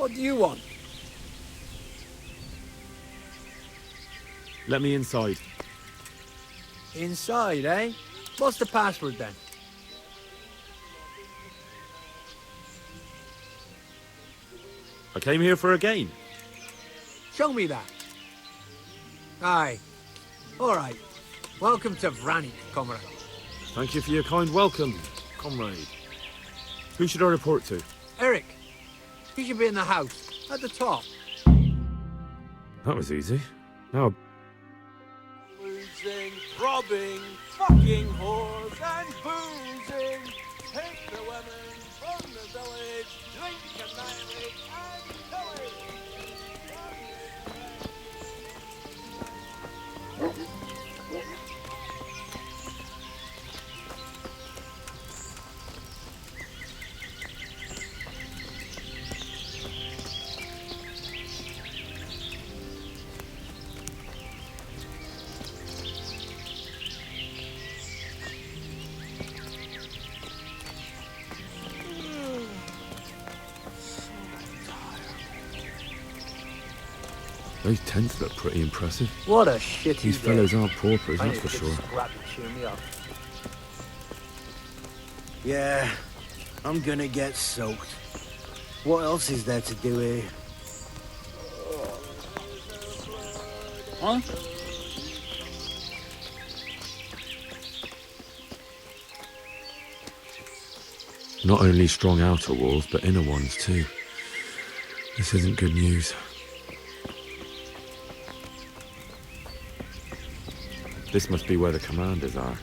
What do you want? Let me inside. Inside, eh? What's the password then? I came here for a game. Show me that. Aye. All right. Welcome to Vranik, comrade. Thank you for your kind welcome, comrade. Who should I report to? Eric, he should be in the house, at the top. That was easy. Now, Losing, robbing, fucking whores and boozing. Take the women from the village, drink annihilate and pillage. those tents look pretty impressive. What a shitty These day. fellows aren't paupers, I that's need for a good sure. scrap to cheer me up. Yeah, I'm gonna get soaked. What else is there to do here? Huh? Not only strong outer walls, but inner ones too. This isn't good news. This must be where the commanders are.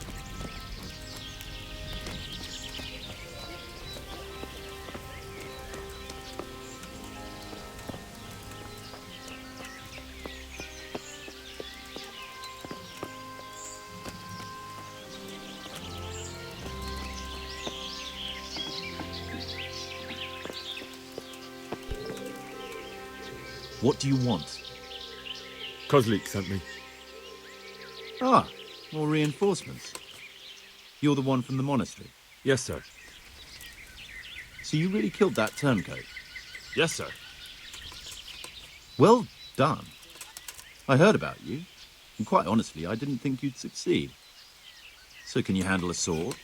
What do you want? Kozlik sent me. Ah, more reinforcements. You're the one from the monastery. Yes, sir. So you really killed that turncoat? Yes, sir. Well done. I heard about you, and quite honestly, I didn't think you'd succeed. So can you handle a sword?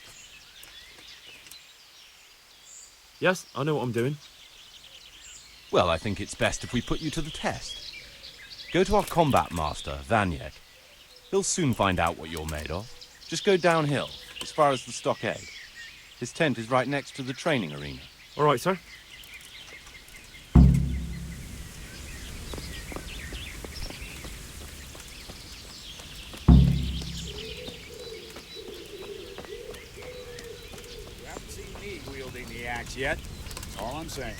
Yes, I know what I'm doing. Well, I think it's best if we put you to the test. Go to our combat master, Vanyek. He'll soon find out what you're made of. Just go downhill, as far as the stockade. His tent is right next to the training arena. All right, sir. You haven't seen me wielding the axe yet. That's all I'm saying.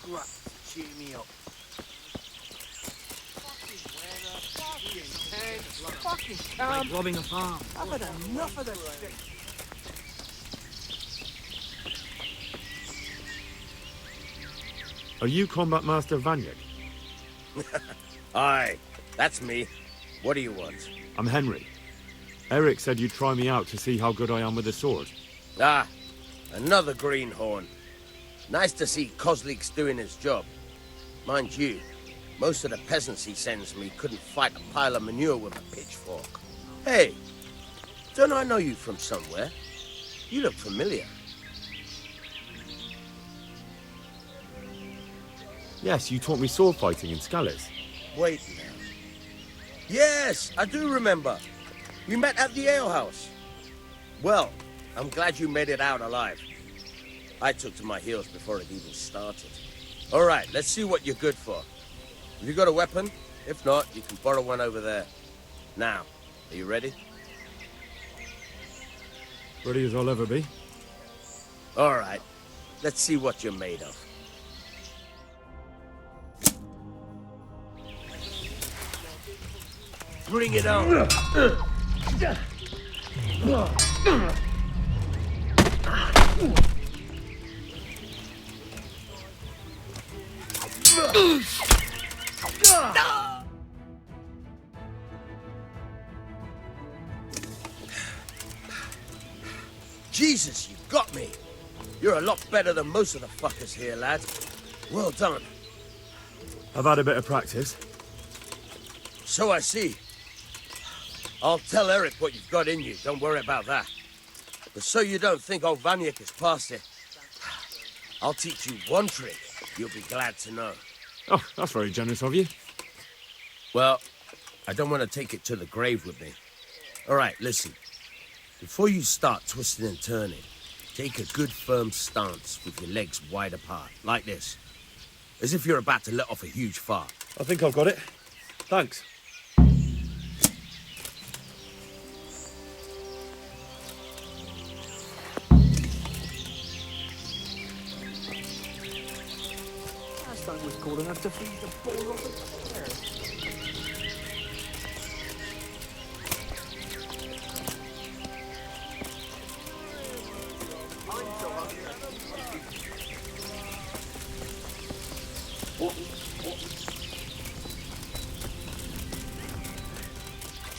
Scrap to cheer me up. Fucking Like robbing a farm. I've had enough of this shit. Are you Combat Master Vanyek? Aye, that's me. What do you want? I'm Henry. Eric said you'd try me out to see how good I am with a sword. Ah, another greenhorn. Nice to see Kozlik's doing his job. Mind you, most of the peasants he sends me couldn't fight a pile of manure with a pitchfork. Hey, don't I know you from somewhere? You look familiar. Yes, you taught me sword fighting in Scallis. Wait now. Yes, I do remember. We met at the alehouse. Well, I'm glad you made it out alive. I took to my heels before it even started. All right, let's see what you're good for. Have you got a weapon? If not, you can borrow one over there. Now, are you ready? Ready as I'll ever be. All right, let's see what you're made of. Bring it on. Jesus, you got me. You're a lot better than most of the fuckers here, lad. Well done. I've had a bit of practice. So I see. I'll tell Eric what you've got in you. Don't worry about that. But so you don't think old Vanyek is past it, I'll teach you one trick you'll be glad to know. Oh, that's very generous of you. Well, I don't want to take it to the grave with me. All right, listen. Before you start twisting and turning, take a good firm stance with your legs wide apart, like this. As if you're about to let off a huge fart. I think I've got it. Thanks. Last time was cold enough to feed the ball off the chair.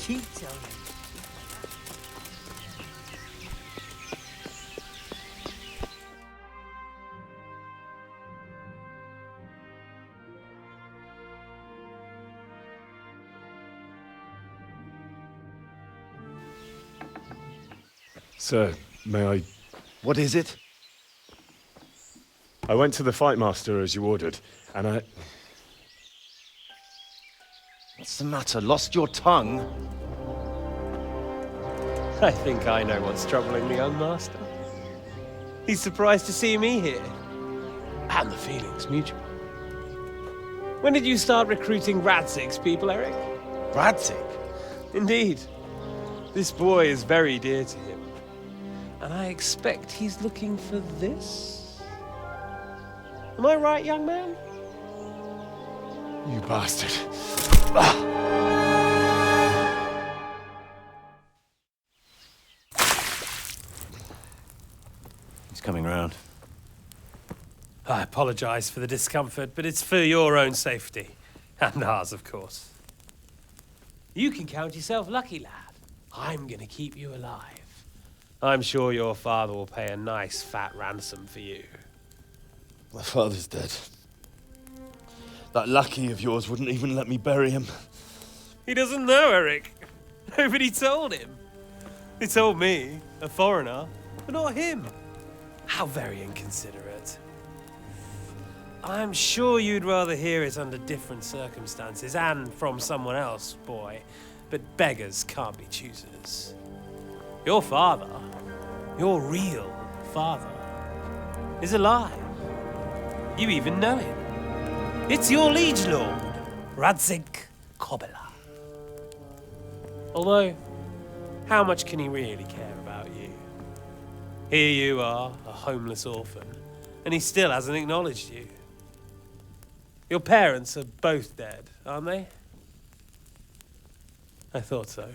Keep telling me. Sir, may I... What is it? I went to the fight master as you ordered, and I... What's the matter? Lost your tongue? I think I know what's troubling the young master. He's surprised to see me here. And the feeling's mutual. When did you start recruiting Radzig's people, Eric? Radzig? Indeed. This boy is very dear to him. And I expect he's looking for this? Am I right, young man? You bastard. He's coming round. I apologize for the discomfort, but it's for your own safety. And ours, of course. You can count yourself lucky, lad. I'm gonna keep you alive. I'm sure your father will pay a nice fat ransom for you. My father's dead. That lackey of yours wouldn't even let me bury him. He doesn't know, Eric. Nobody told him. He told me, a foreigner, but not him. How very inconsiderate. I'm sure you'd rather hear it under different circumstances and from someone else, boy. But beggars can't be choosers. Your father, your real father, is alive. You even know him. It's your liege lord, Radzig Kobyla. Although, how much can he really care about you? Here you are, a homeless orphan, and he still hasn't acknowledged you. Your parents are both dead, aren't they? I thought so.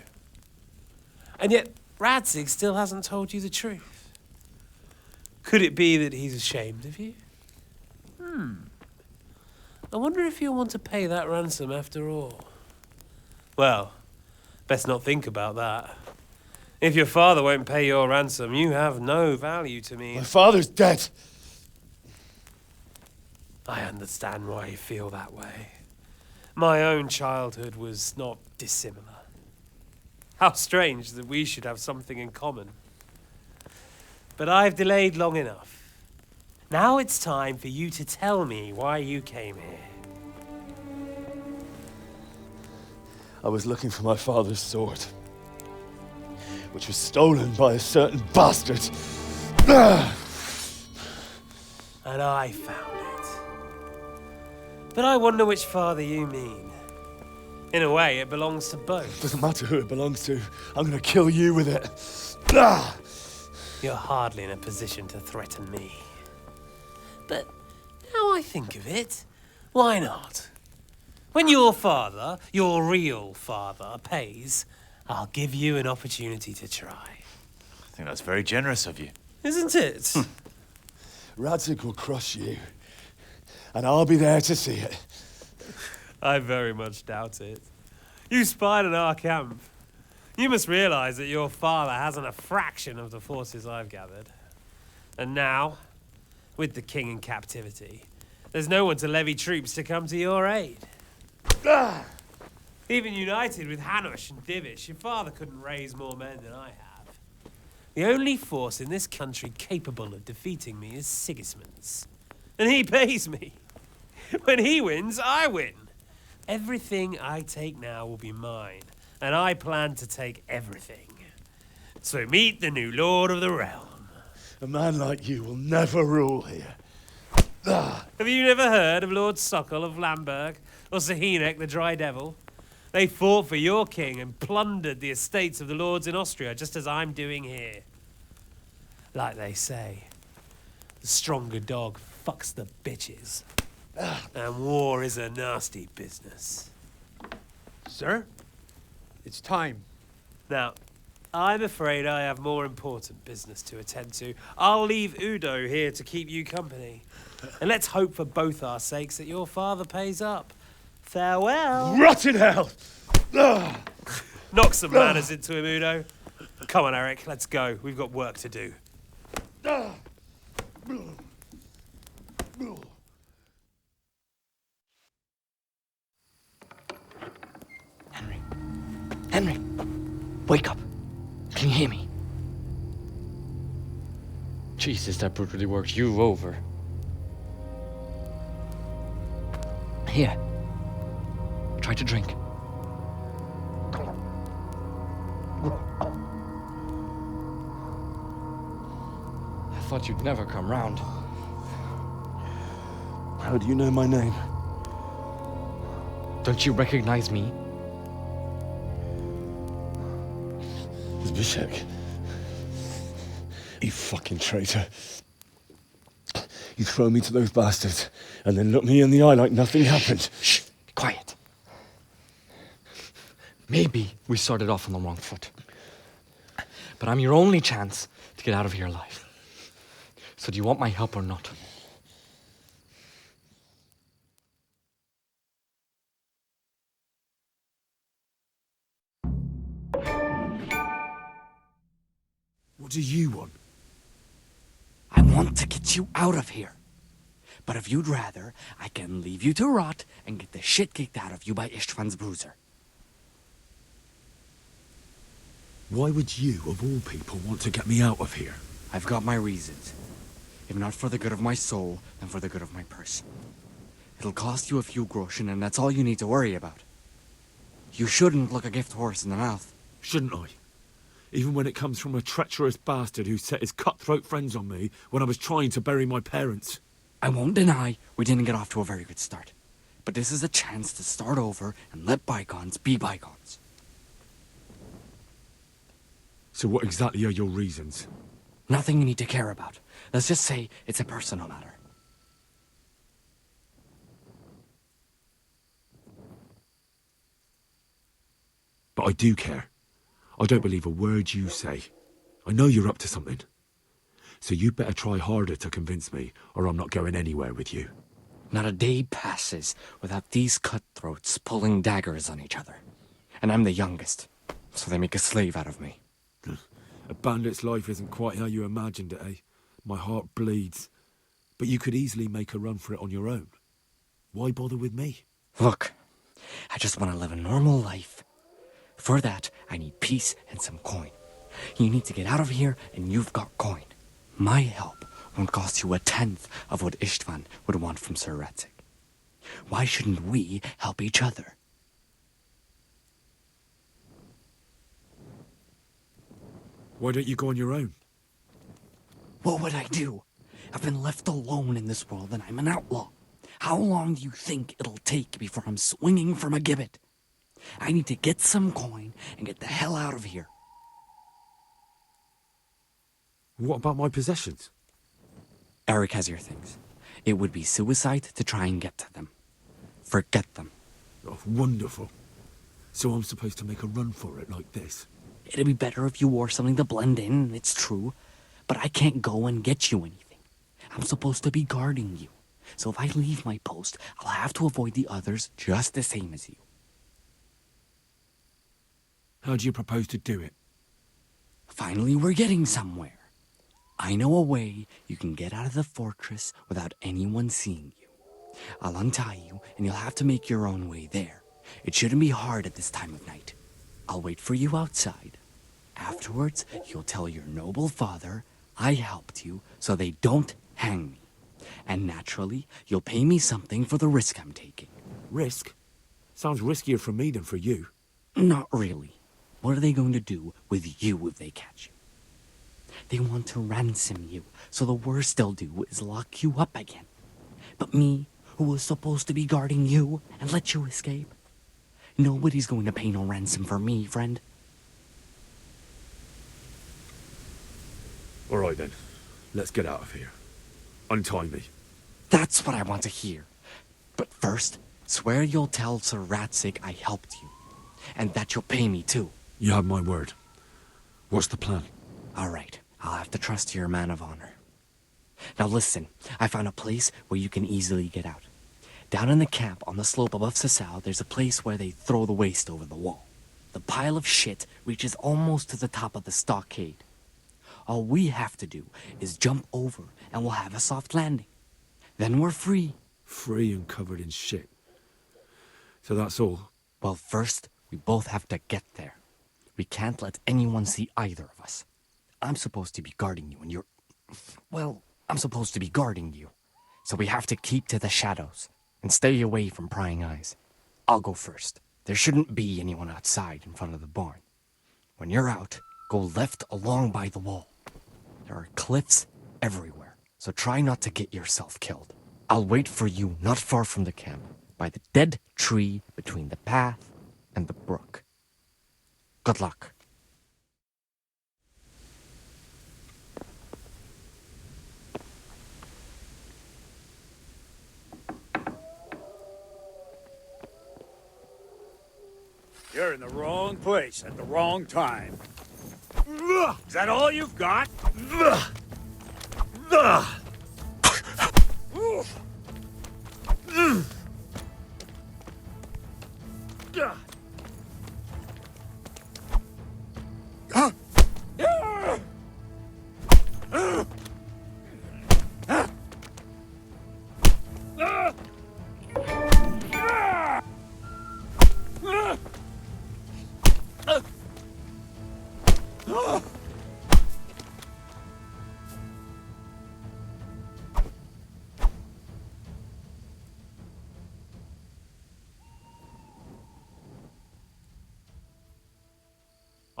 And yet, Radzig still hasn't told you the truth. Could it be that he's ashamed of you? I wonder if you'll want to pay that ransom after all. Well, best not think about that. If your father won't pay your ransom, you have no value to me. My father's dead. I understand why you feel that way. My own childhood was not dissimilar. How strange that we should have something in common. But I've delayed long enough. Now it's time for you to tell me why you came here. I was looking for my father's sword, which was stolen by a certain bastard. And I found it. But I wonder which father you mean. In a way, it belongs to both. Doesn't matter who it belongs to. I'm gonna kill you with it. You're hardly in a position to threaten me. But now I think of it, why not? When your father, your real father, pays, I'll give you an opportunity to try. I think that's very generous of you. Isn't it? Radzig will crush you, and I'll be there to see it. I very much doubt it. You spied on our camp. You must realize that your father hasn't a fraction of the forces I've gathered. And now, with the king in captivity, there's no one to levy troops to come to your aid. Even united with Hanush and Divish, your father couldn't raise more men than I have. The only force in this country capable of defeating me is Sigismund's. And he pays me. When he wins, I win. Everything I take now will be mine, and I plan to take everything. So meet the new lord of the realm. A man like you will never rule here. Have you never heard of Lord Sokol of Lamberg, or Sahinek the Dry Devil? They fought for your king and plundered the estates of the lords in Austria, just as I'm doing here. Like they say, the stronger dog fucks the bitches. And war is a nasty business. Sir, it's time. Now, I'm afraid I have more important business to attend to. I'll leave Udo here to keep you company. And let's hope for both our sakes that your father pays up. Farewell. Rot in hell! Knock some manners into him, Udo. Come on, Eric, let's go. We've got work to do. Henry, wake up. Can you hear me? Jesus, that brutally worked you over. Here. Try to drink. I thought you'd never come round. How do you know my name? Don't you recognize me? Zbyszek. You fucking traitor. You throw me to those bastards and then look me in the eye like nothing happened. Shh, be quiet. Maybe we started off on the wrong foot. But I'm your only chance to get out of here alive. So do you want my help or not? What do you want? I want to get you out of here. But if you'd rather, I can leave you to rot and get the shit kicked out of you by Istvan's bruiser. Why would you, of all people, want to get me out of here? I've got my reasons. If not for the good of my soul, then for the good of my purse. It'll cost you a few groschen, and that's all you need to worry about. You shouldn't look a gift horse in the mouth. Shouldn't I? Even when it comes from a treacherous bastard who set his cutthroat friends on me when I was trying to bury my parents. I won't deny we didn't get off to a very good start. But this is a chance to start over and let bygones be bygones. So what exactly are your reasons? Nothing you need to care about. Let's just say it's a personal matter. But I do care. I don't believe a word you say. I know you're up to something. So you better try harder to convince me, or I'm not going anywhere with you. Not a day passes without these cutthroats pulling daggers on each other. And I'm the youngest, so they make a slave out of me. A bandit's life isn't quite how you imagined it, eh? My heart bleeds. But you could easily make a run for it on your own. Why bother with me? Look, I just want to live a normal life. For that, I need peace and some coin. You need to get out of here, and you've got coin. My help won't cost you a tenth of what Istvan would want from Sir Ratzik. Why shouldn't we help each other? Why don't you go on your own? What would I do? I've been left alone in this world, and I'm an outlaw. How long do you think it'll take before I'm swinging from a gibbet? I need to get some coin and get the hell out of here. What about my possessions? Eric has your things. It would be suicide to try and get to them. Forget them. Oh, wonderful. So I'm supposed to make a run for it like this? It'd be better if you wore something to blend in, it's true. But I can't go and get you anything. I'm supposed to be guarding you. So if I leave my post, I'll have to avoid the others just the same as you. How do you propose to do it? Finally, we're getting somewhere. I know a way you can get out of the fortress without anyone seeing you. I'll untie you, and you'll have to make your own way there. It shouldn't be hard at this time of night. I'll wait for you outside. Afterwards, you'll tell your noble father I helped you so they don't hang me. And naturally, you'll pay me something for the risk I'm taking. Risk? Sounds riskier for me than for you. Not really. What are they going to do with you if they catch you? They want to ransom you, so the worst they'll do is lock you up again. But me, who was supposed to be guarding you and let you escape? Nobody's going to pay no ransom for me, friend. All right then, let's get out of here. Untie me. That's what I want to hear. But first, swear you'll tell Sir Ratsig I helped you. And that you'll pay me too. You have my word. What's the plan? All right, I'll have to trust your man of honor. Now listen, I found a place where you can easily get out. Down in the camp on the slope above Sasau, there's a place where they throw the waste over the wall. The pile of shit reaches almost to the top of the stockade. All we have to do is jump over and we'll have a soft landing. Then we're free. Free and covered in shit. So that's all? Well, first, we both have to get there. We can't let anyone see either of us. I'm supposed to be guarding you and you're... Well, I'm supposed to be guarding you. So we have to keep to the shadows and stay away from prying eyes. I'll go first. There shouldn't be anyone outside in front of the barn. When you're out, go left along by the wall. There are cliffs everywhere, so try not to get yourself killed. I'll wait for you not far from the camp, by the dead tree between the path and the brook. Good luck. You're in the wrong place at the wrong time. Is that all you've got?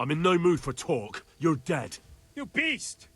I'm in no mood for talk. You're dead. You beast!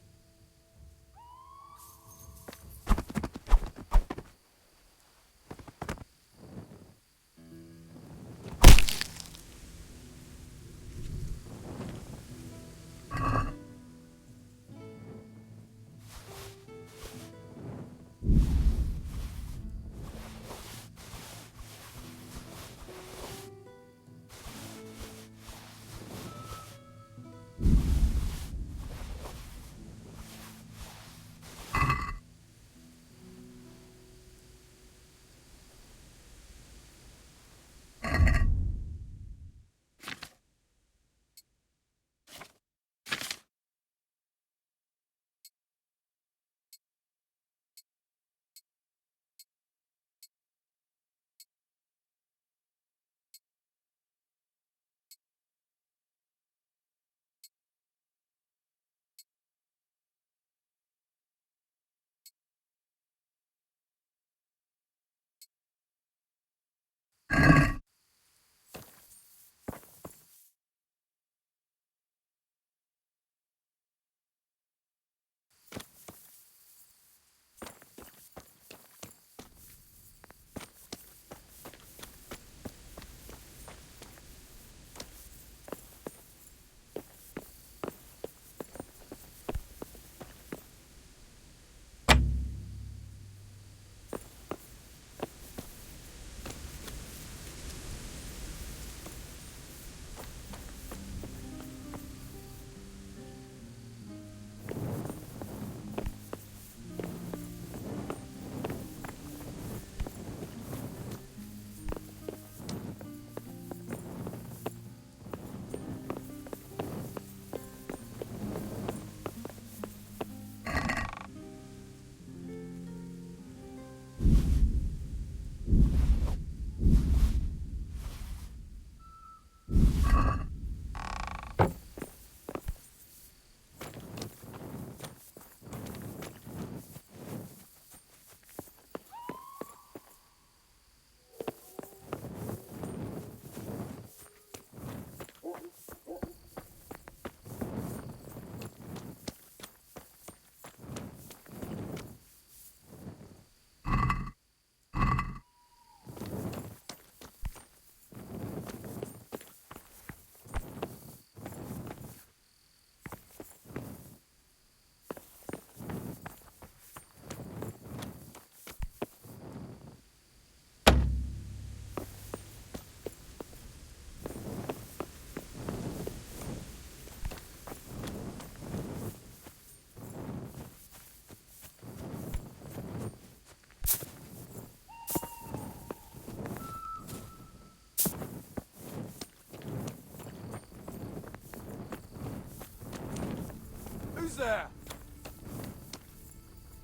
Who's there?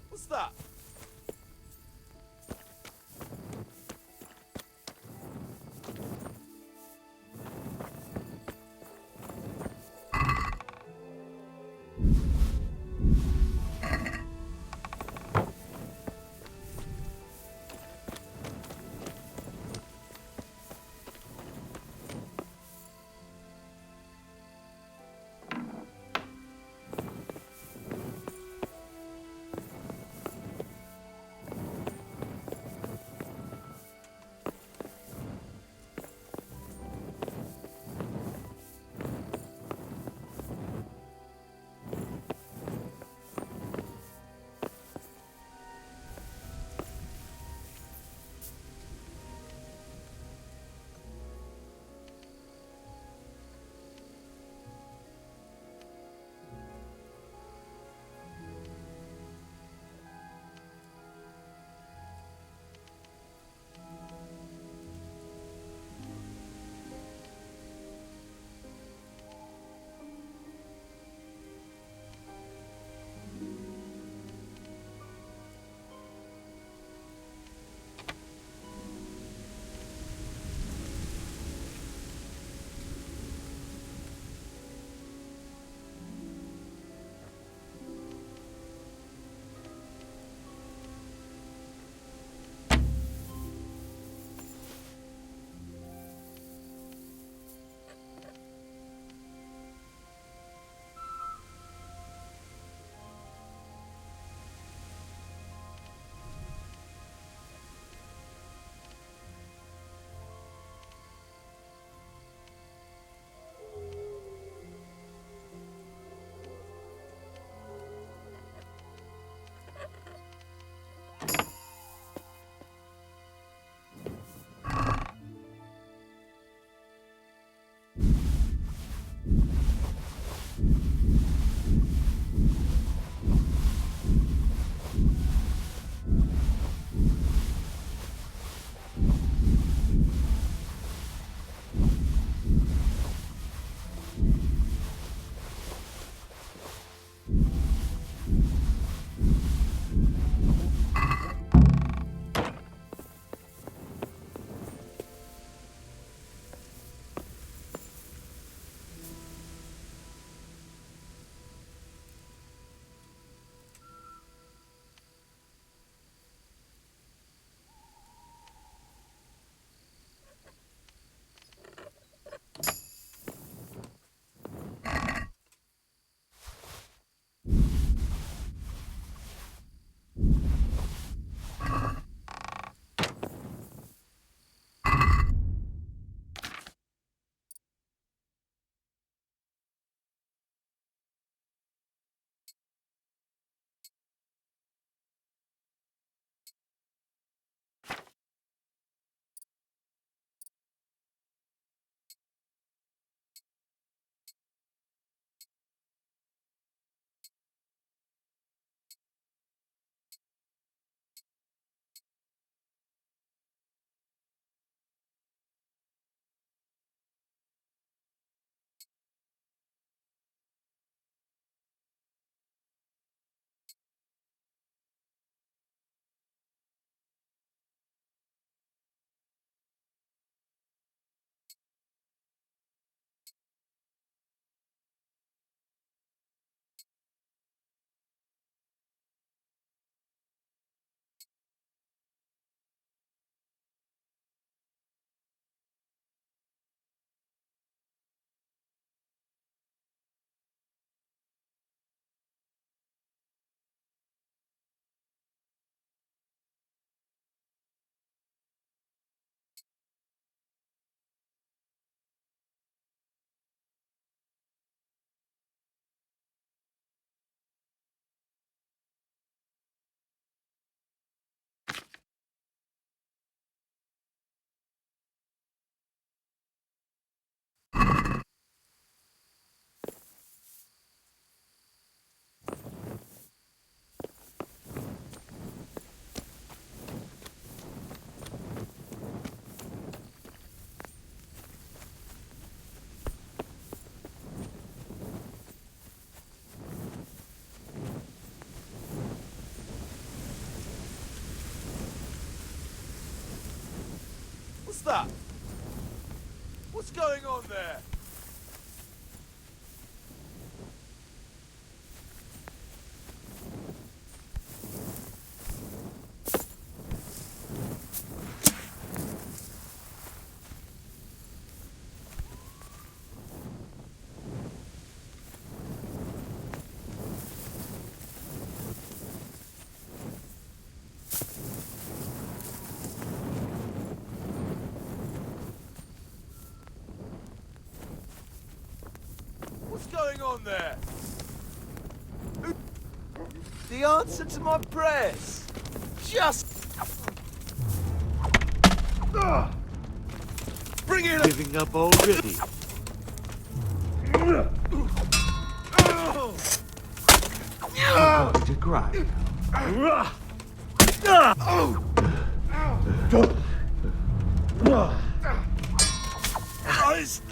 What's that? What's that? What's going on there? What's going on there? The answer to my prayers. Just bring it. Giving up already. Going to cry. Christ.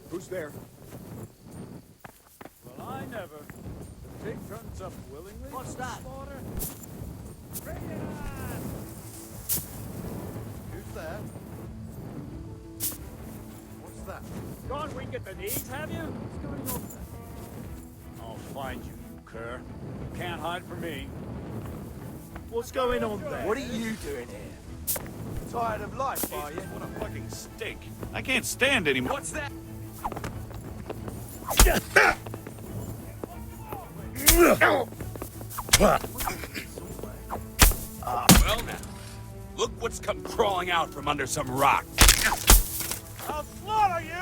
Who's there? Well, I never. The pig turns up willingly. What's that? Slaughter. Bring it on! Who's that? What's that? Gone weak at the knees, have you? What's going on there? I'll find you, you cur. You can't hide from me. What's going on there? What are you doing here? Tired of life, are you? What a fucking stink. I can't stand anymore. What's that? Well now, look what's come crawling out from under some rock. I'll slaughter you!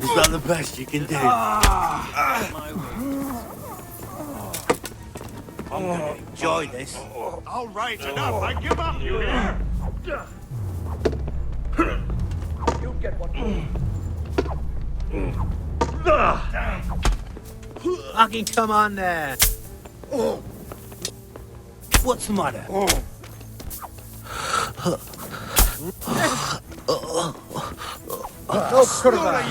Is that the best you can do? I'm gonna enjoy this. All right, enough. I give up. You hear? You'll get what you Fucking come on there. What's the matter? No curva.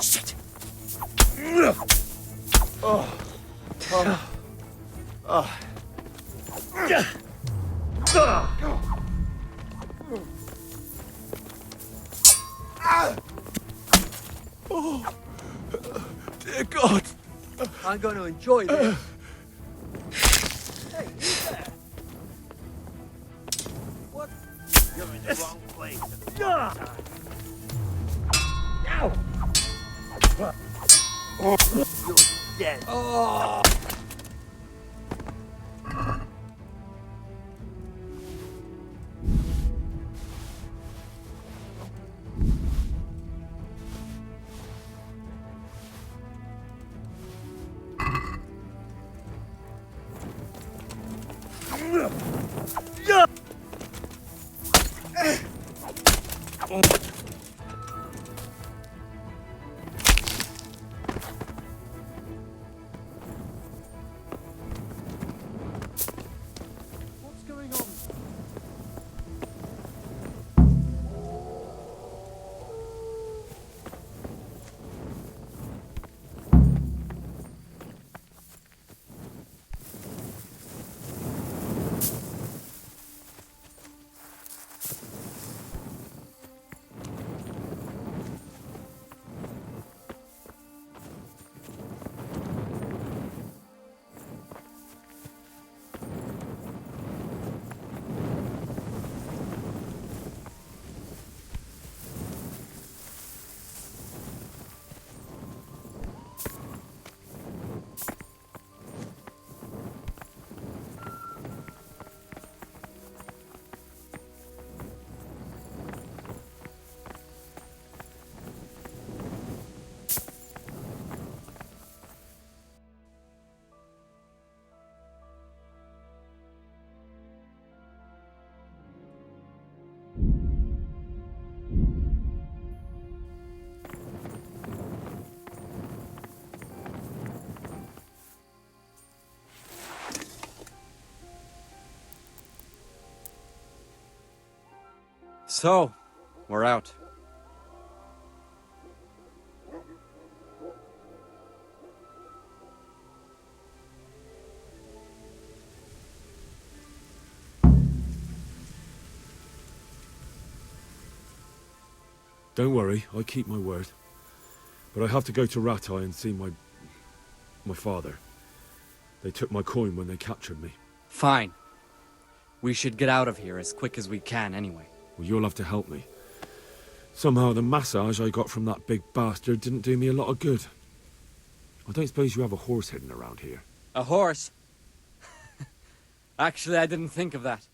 Shit. Dear God! I'm going to enjoy this. Hey, who's there? What? You're in the wrong place at the wrong time. You're dead. Oh. So, we're out. Don't worry, I keep my word. But I have to go to Rattay and see my father. They took my coin when they captured me. Fine. We should get out of here as quick as we can anyway. Well, you'll have to help me. Somehow the massage I got from that big bastard didn't do me a lot of good. I don't suppose you have a horse hidden around here. A horse? Actually, I didn't think of that.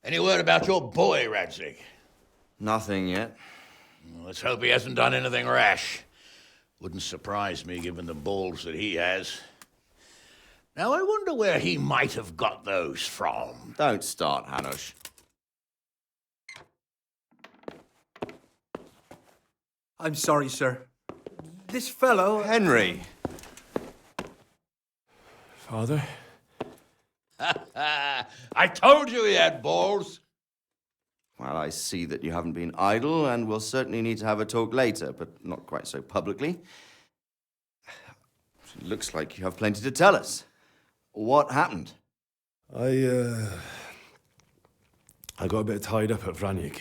Any word about your boy, Radzig? Nothing yet. Let's hope he hasn't done anything rash. Wouldn't surprise me, given the balls that he has. Now, I wonder where he might have got those from. Don't start, Hanush. I'm sorry, sir. This fellow... Henry! Father? I told you he had balls. Well, I see that you haven't been idle, and we'll certainly need to have a talk later, but not quite so publicly. It looks like you have plenty to tell us. What happened? I got a bit tied up at Vranyig.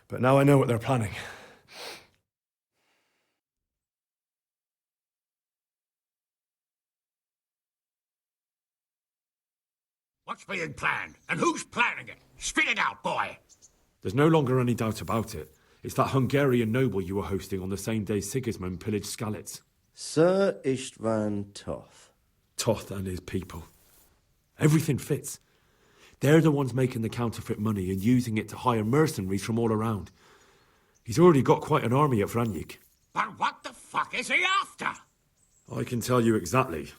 But now I know what they're planning. What's being planned? And who's planning it? Spit it out, boy. There's no longer any doubt about it. It's that Hungarian noble you were hosting on the same day Sigismund pillaged Skalitz. Sir Istvan Toth. Toth and his people. Everything fits. They're the ones making the counterfeit money and using it to hire mercenaries from all around. He's already got quite an army at Vranyig. But what the fuck is he after? I can tell you exactly,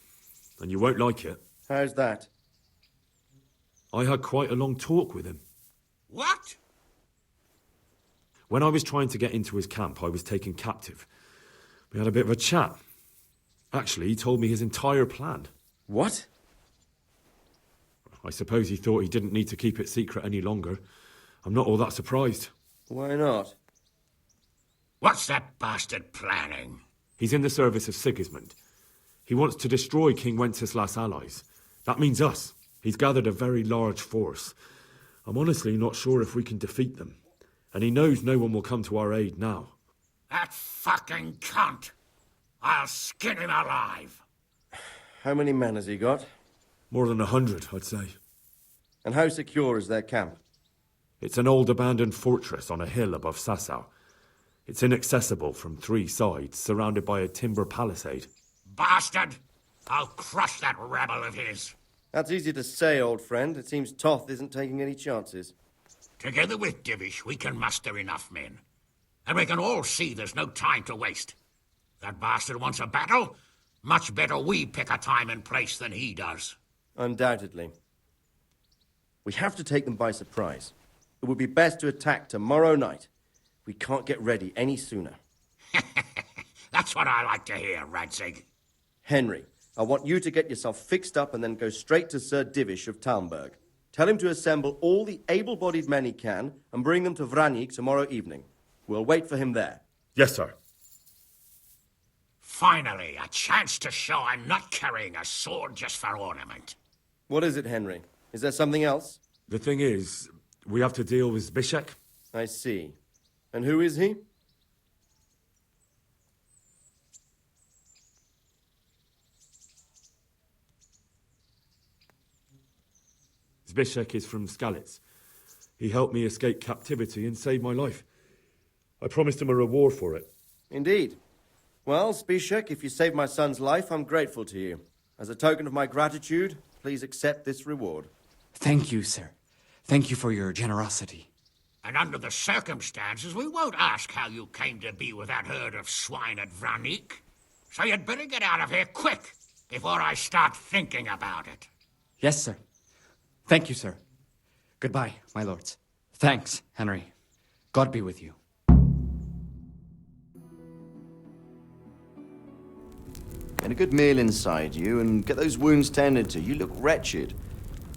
and you won't like it. How's that? I had quite a long talk with him. What? When I was trying to get into his camp, I was taken captive. We had a bit of a chat. Actually, he told me his entire plan. What? I suppose he thought he didn't need to keep it secret any longer. I'm not all that surprised. Why not? What's that bastard planning? He's in the service of Sigismund. He wants to destroy King Wenceslas' allies. That means us. He's gathered a very large force. I'm honestly not sure if we can defeat them. And he knows no one will come to our aid now. That fucking cunt! I'll skin him alive! How many men has he got? More than 100, I'd say. And how secure is their camp? It's an old abandoned fortress on a hill above Sasau. It's inaccessible from 3 sides, surrounded by a timber palisade. Bastard! I'll crush that rebel of his! That's easy to say, old friend. It seems Toth isn't taking any chances. Together with Divish, we can muster enough men. And we can all see there's no time to waste. That bastard wants a battle. Much better we pick a time and place than he does. Undoubtedly. We have to take them by surprise. It would be best to attack tomorrow night. We can't get ready any sooner. That's what I like to hear, Radzig. Henry, I want you to get yourself fixed up and then go straight to Sir Divish of Talmberg. Tell him to assemble all the able-bodied men he can and bring them to Vranyig tomorrow evening. We'll wait for him there. Yes, sir. Finally, a chance to show I'm not carrying a sword just for ornament. What is it, Henry? Is there something else? The thing is, We have to deal with Zbyszek. I see. And who is he? Zbyszek is from Skalitz. He helped me escape captivity and saved my life. I promised him a reward for it. Indeed. Well, Zbyszek, if you saved my son's life, I'm grateful to you. As a token of my gratitude, please accept this reward. Thank you, sir. Thank you for your generosity. And under the circumstances, we won't ask how you came to be with that herd of swine at Vranik. So you'd better get out of here quick, before I start thinking about it. Yes, sir. Thank you, sir. Goodbye, my lords. Thanks, Henry. God be with you. Get a good meal inside you and get those wounds tended to. You look wretched.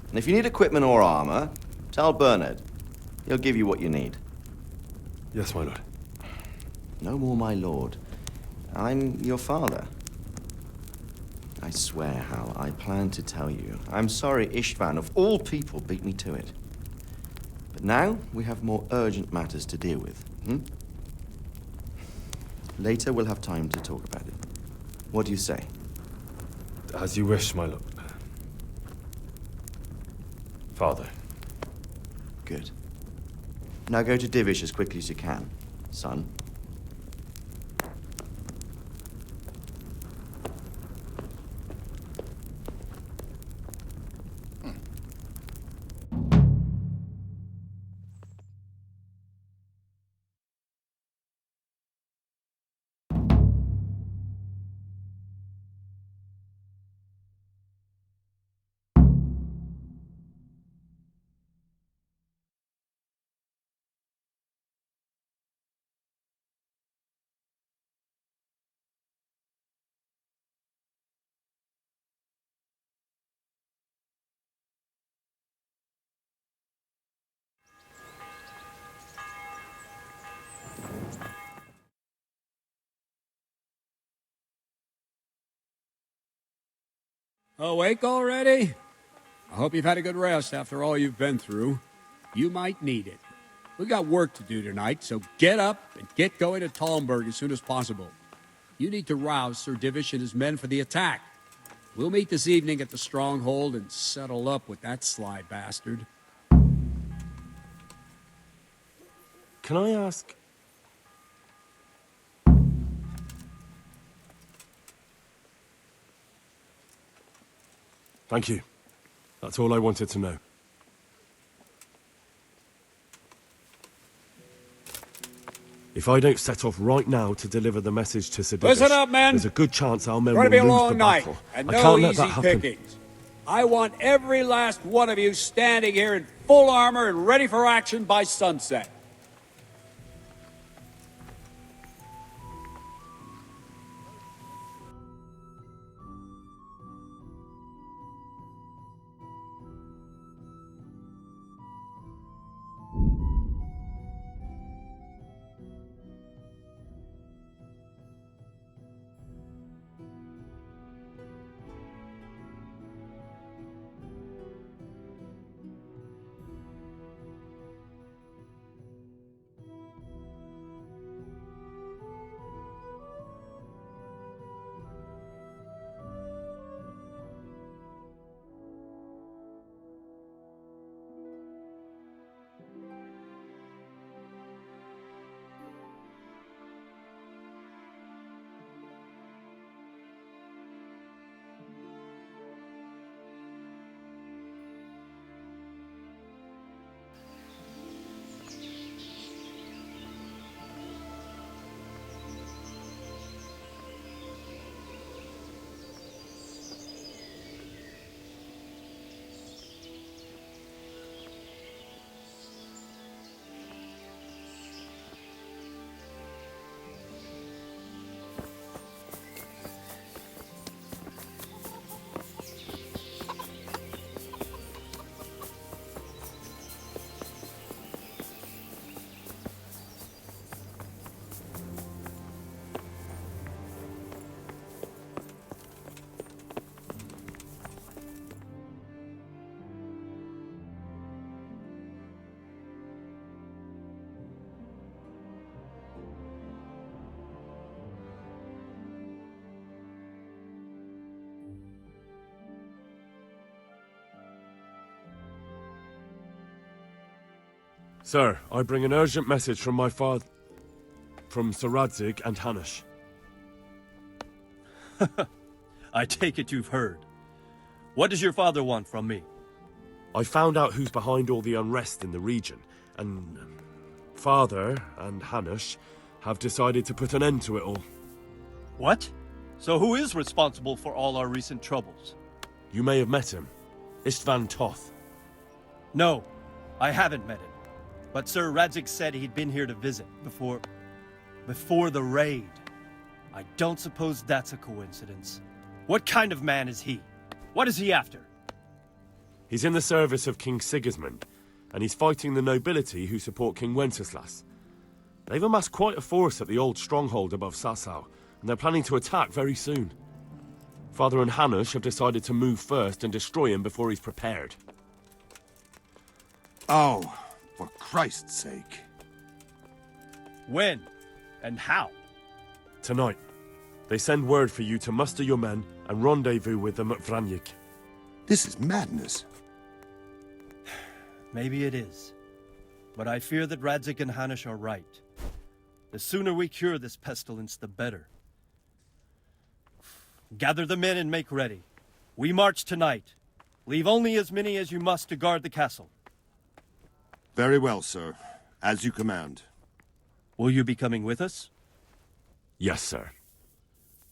And if you need equipment or armor, tell Bernard. He'll give you what you need. Yes, my lord. No more, my lord. I'm your father. I swear, Hal, I plan to tell you. I'm sorry Istvan, of all people, beat me to it. But now we have more urgent matters to deal with. Later we'll have time to talk about it. What do you say? As you wish, my lord. Father. Good. Now go to Divish as quickly as you can, son. Awake already? I hope you've had a good rest after all you've been through. You might need it. We got work to do tonight, so get up and get going to Talmberg as soon as possible. You need to rouse Sir Divish and his men for the attack. We'll meet this evening at the stronghold and settle up with that sly bastard. Can I ask... Thank you. That's all I wanted to know. If I don't set off right now to deliver the message to Sir Divish, Listen up, men. there's a good chance our men It's going will to be a lose long the night, battle. and I no can't let easy that happen. pickings. I want every last one of you standing here in full armor and ready for action by sunset. Sir, I bring an urgent message from my father... from Sir Radzig and Hanush. I take it you've heard. What does your father want from me? I found out who's behind all the unrest in the region, and... Father and Hanush have decided to put an end to it all. What? So who is responsible for all our recent troubles? You may have met him. Istvan Toth. No, I haven't met him. But Sir Radzig said he'd been here to visit before the raid. I don't suppose that's a coincidence. What kind of man is he? What is he after? He's in the service of King Sigismund, and he's fighting the nobility who support King Wenceslas. They've amassed quite a force at the old stronghold above Sasau, and they're planning to attack very soon. Father and Hanush have decided to move first and destroy him before he's prepared. Oh, for Christ's sake. When? And how? Tonight. They send word for you to muster your men and rendezvous with them at Vranyik. This is madness. Maybe it is. But I fear that Radzig and Hanush are right. The sooner we cure this pestilence, the better. Gather the men and make ready. We march tonight. Leave only as many as you must to guard the castle. Very well, sir. As you command. Will you be coming with us? Yes, sir.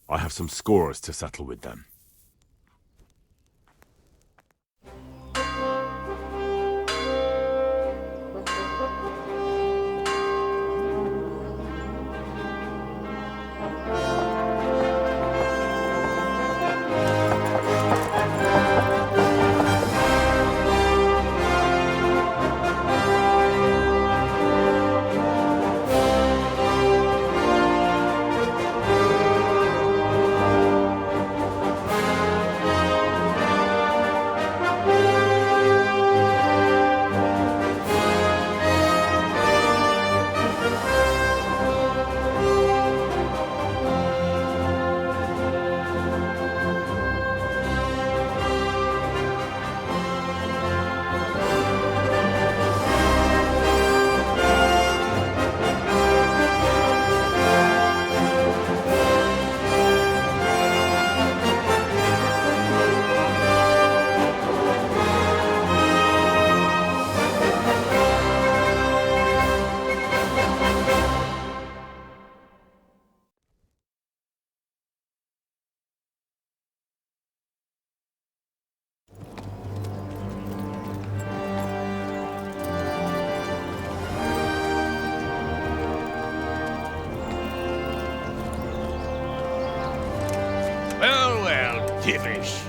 I have some scores to settle with them. Divish.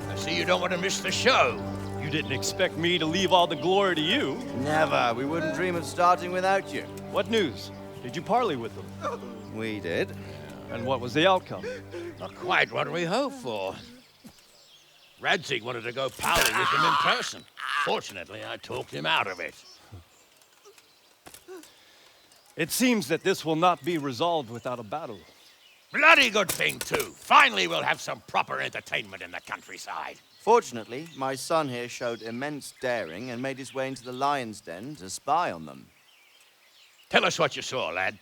I see you don't want to miss the show. You didn't expect me to leave all the glory to you. Never. We wouldn't dream of starting without you. What news? Did you parley with them? We did. And what was the outcome? Not quite what we hoped for. Radzig wanted to go parley with him in person. Fortunately, I talked him out of it. It seems that this will not be resolved without a battle. Bloody good thing, too. Finally, we'll have some proper entertainment in the countryside. Fortunately, my son here showed immense daring and made his way into the lion's den to spy on them. Tell us what you saw, lad.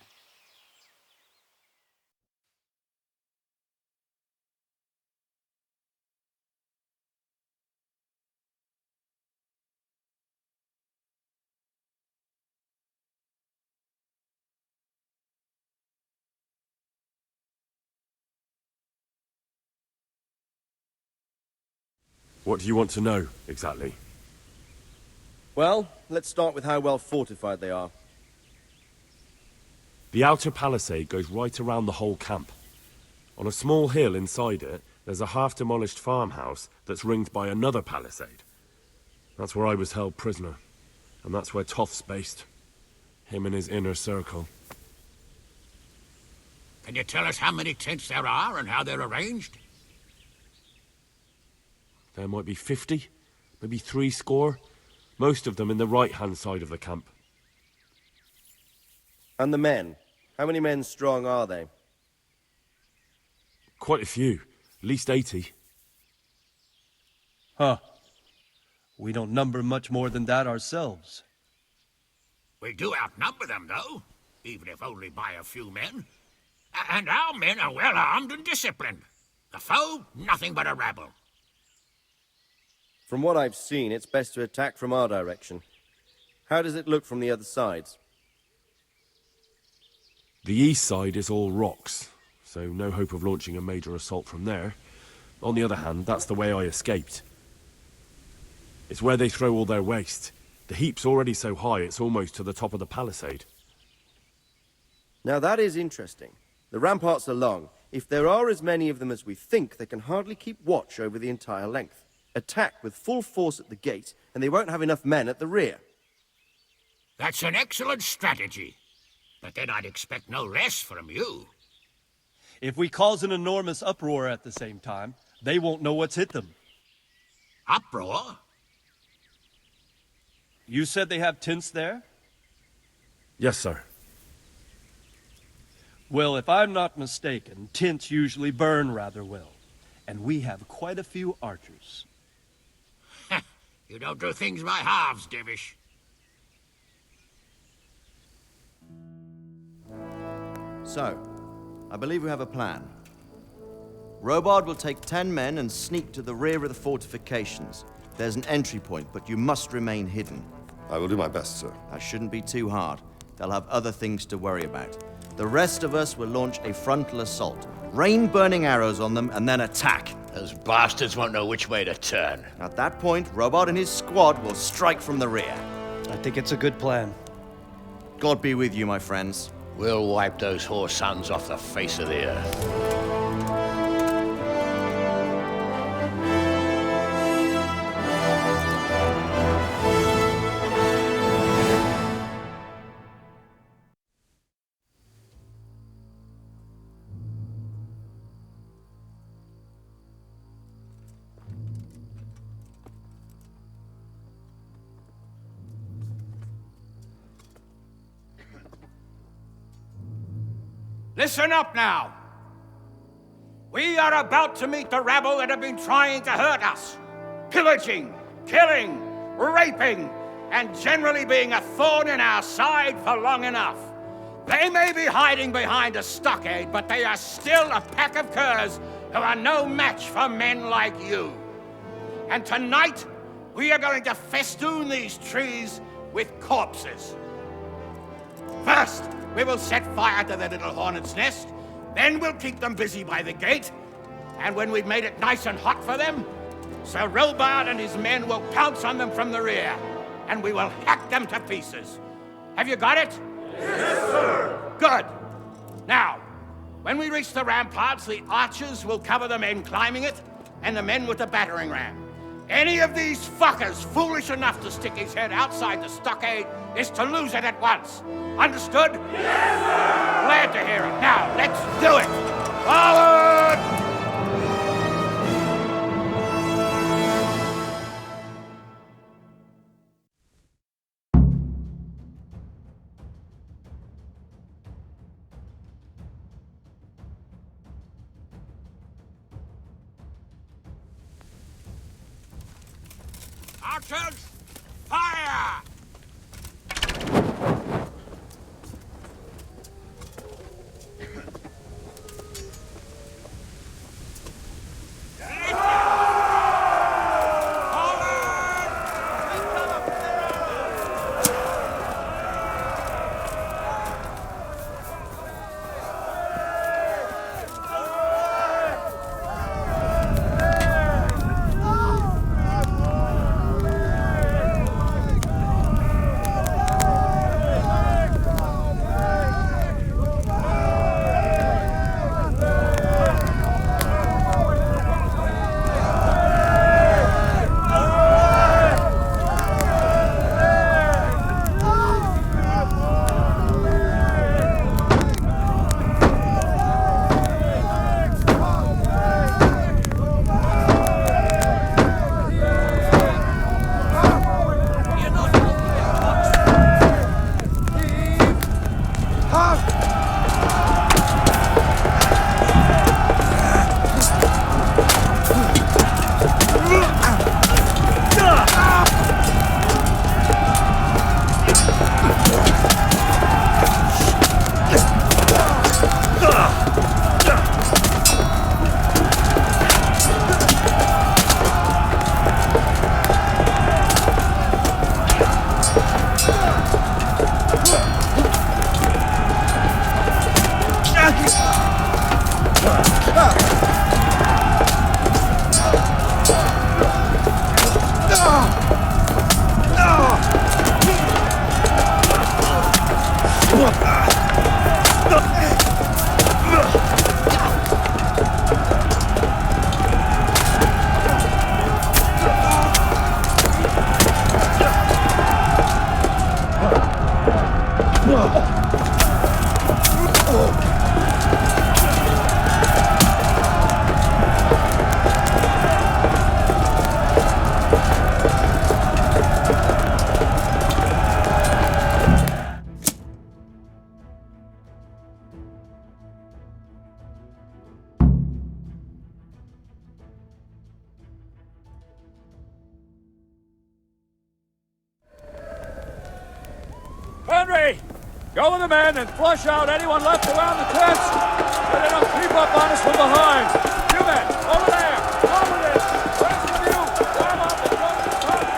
What do you want to know, exactly? Well, let's start with how well fortified they are. The outer palisade goes right around the whole camp. On a small hill inside it, there's a half-demolished farmhouse that's ringed by another palisade. That's where I was held prisoner. And that's where Toth's based. Him and his inner circle. Can you tell us how many tents there are and how they're arranged? There might be 50, maybe 60. Most of them in the right-hand side of the camp. And the men? How many men strong are they? Quite a few. At least 80. Huh. We don't number much more than that ourselves. We do outnumber them, though, even if only by a few men. And our men are well armed and disciplined. The foe, nothing but a rabble. From what I've seen, it's best to attack from our direction. How does it look from the other sides? The east side is all rocks, so no hope of launching a major assault from there. On the other hand, that's the way I escaped. It's where they throw all their waste. The heap's already so high, it's almost to the top of the palisade. Now that is interesting. The ramparts are long. If there are as many of them as we think, they can hardly keep watch over the entire length. Attack with full force at the gate, and they won't have enough men at the rear. That's an excellent strategy. But then I'd expect no less from you. If we cause an enormous uproar at the same time, they won't know what's hit them. Uproar? You said they have tents there? Yes, sir. Well, if I'm not mistaken, tents usually burn rather well. And we have quite a few archers. You don't do things by halves, Divish. So, I believe we have a plan. Robard will take 10 men and sneak to the rear of the fortifications. There's an entry point, but you must remain hidden. I will do my best, sir. That shouldn't be too hard. They'll have other things to worry about. The rest of us will launch a frontal assault. Rain burning arrows on them and then attack. Those bastards won't know which way to turn. At that point, Robard and his squad will strike from the rear. I think it's a good plan. God be with you, my friends. We'll wipe those whore sons off the face of the earth. Listen up now. We are about to meet the rabble that have been trying to hurt us. Pillaging, killing, raping, and generally being a thorn in our side for long enough. They may be hiding behind a stockade, but they are still a pack of curs who are no match for men like you. And tonight, we are going to festoon these trees with corpses. First, we will set fire to the little hornet's nest. Then we'll keep them busy by the gate. And when we've made it nice and hot for them, Sir Robard and his men will pounce on them from the rear. And we will hack them to pieces. Have you got it? Yes, sir! Good. Now, when we reach the ramparts, the archers will cover the men climbing it and the men with the battering ram. Any of these fuckers foolish enough to stick his head outside the stockade is to lose it at once. Understood? Yes, sir! Glad to hear it. Now, let's do it! Forward! Archers, fire! Go with the men and flush out anyone left around the tents. So they don't creep up on us from behind. You men, over there. Come with it. Rest of you, warm up and go to the top.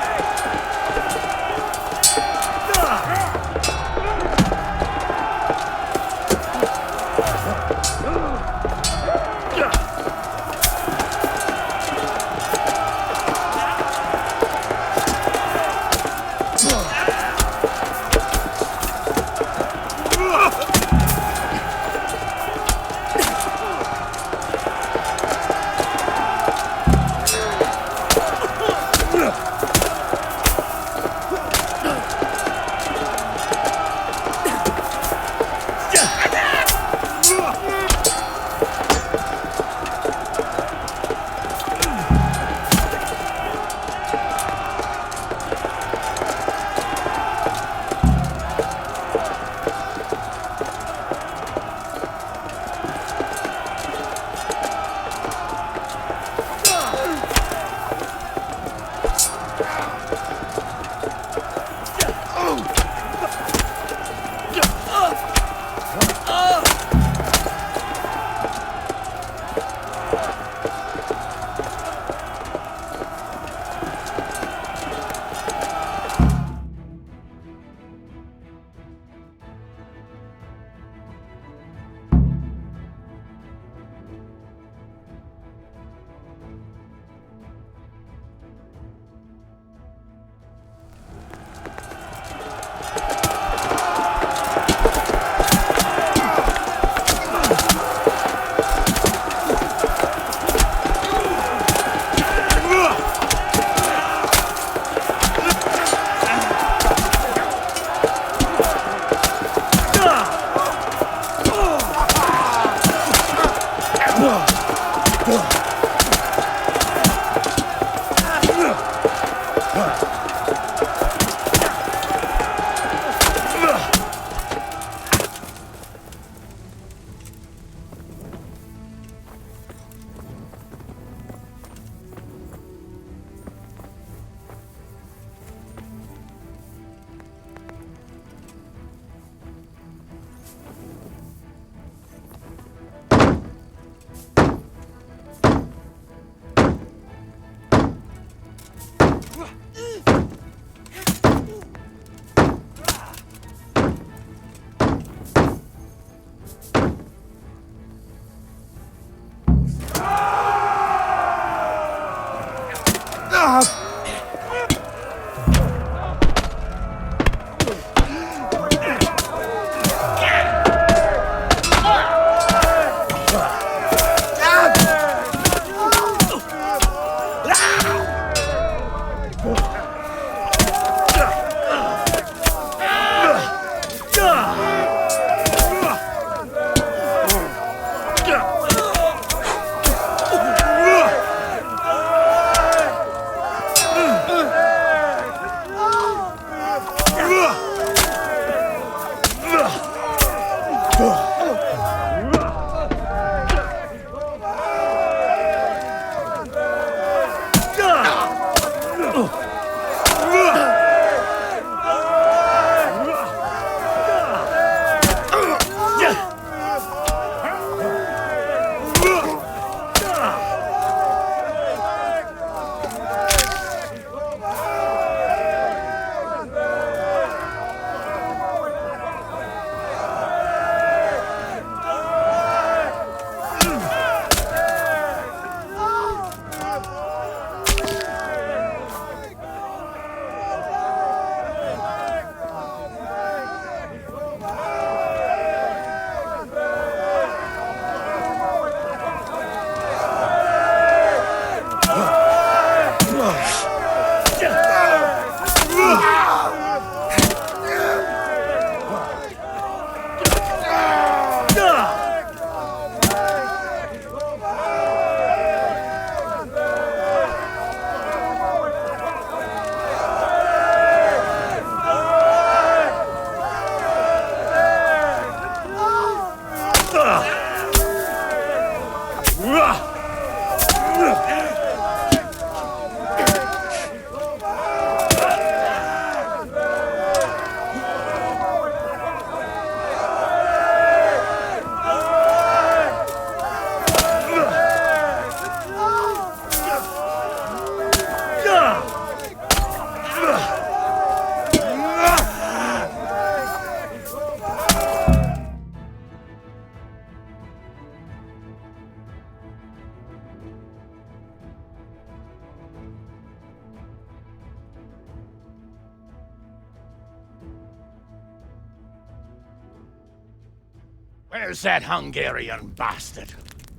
Where's that Hungarian bastard?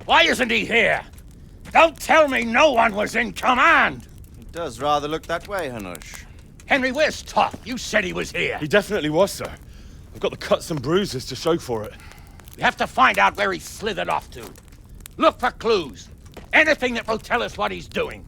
Why isn't he here? Don't tell me no one was in command! It does rather look that way, Hanush. Henry, where's Toff? You said he was here. He definitely was, sir. I've got the cuts and bruises to show for it. We have to find out where he slithered off to. Look for clues. Anything that will tell us what he's doing.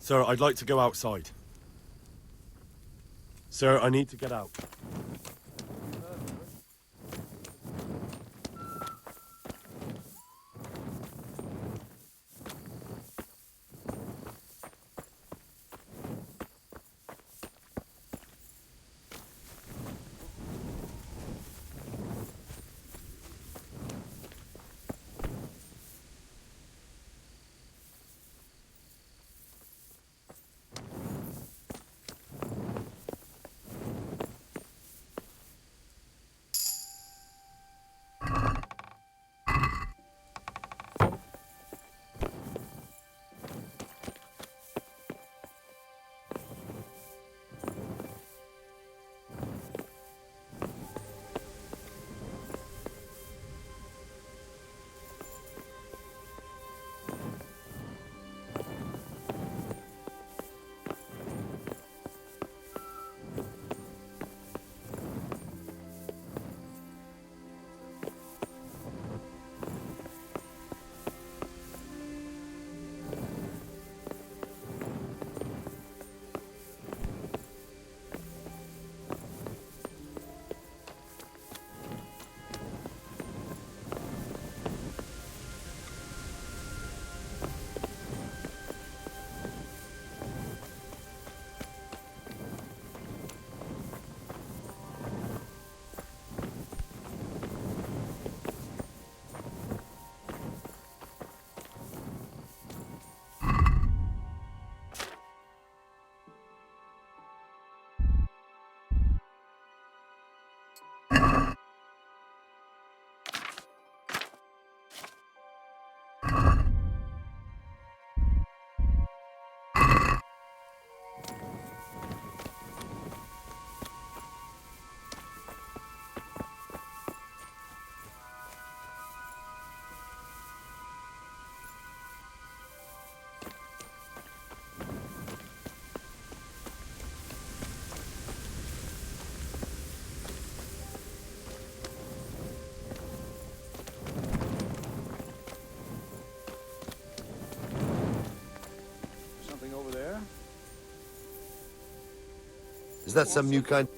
Sir, I'd like to go outside. Sir, I need to get out. Is that some new kind?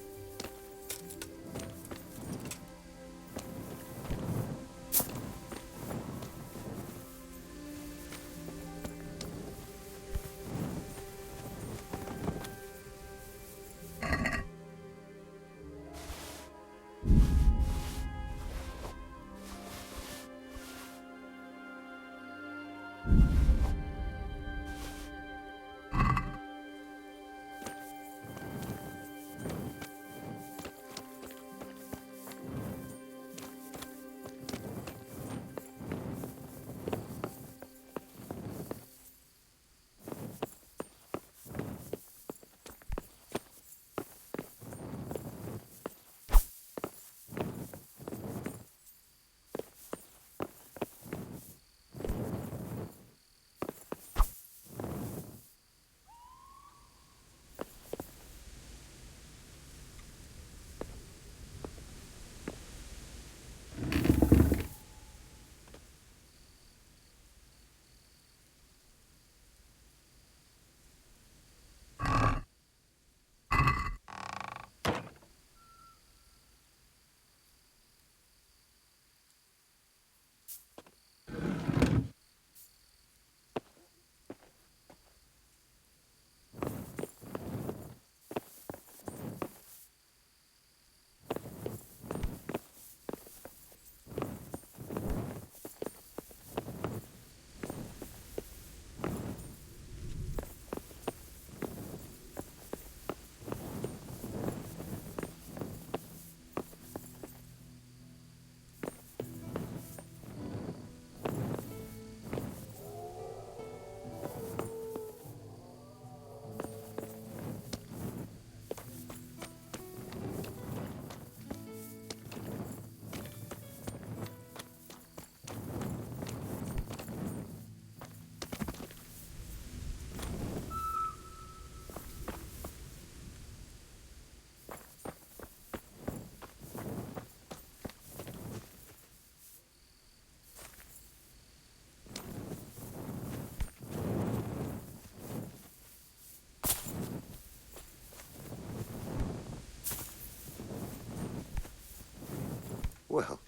Well.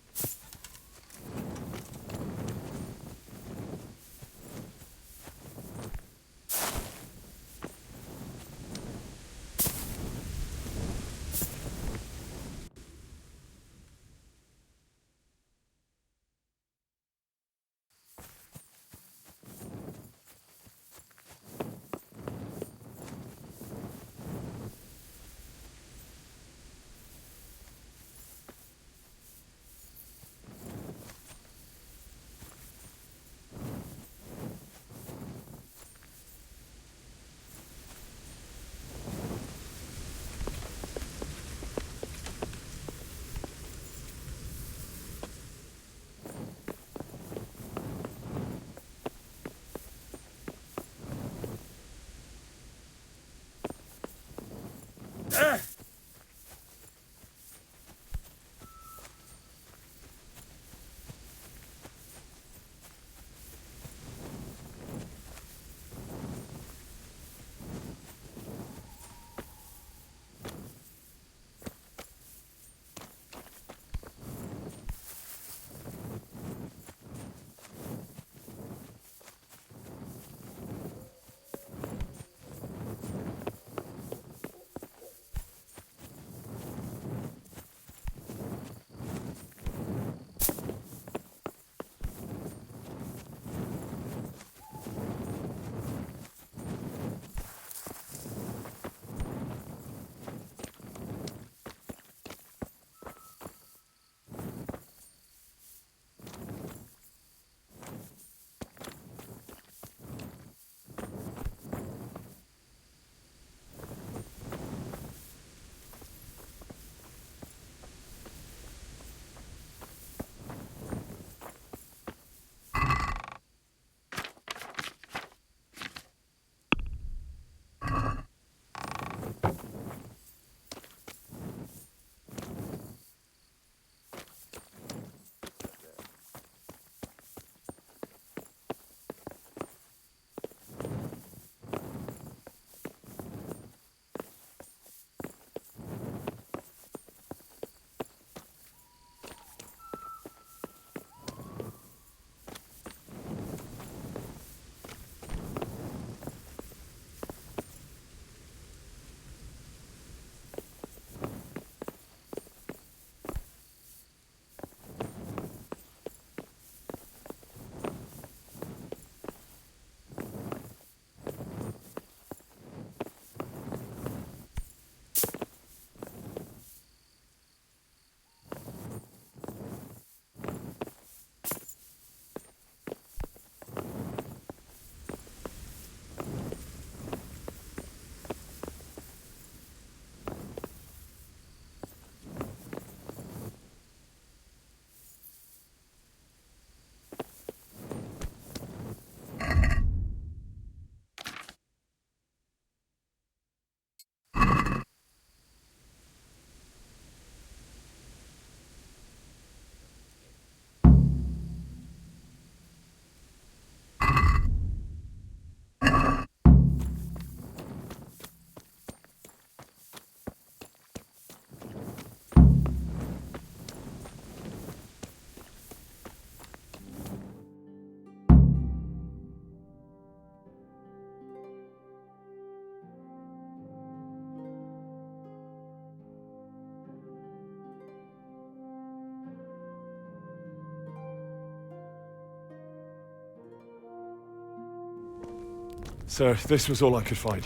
Sir, this was all I could find.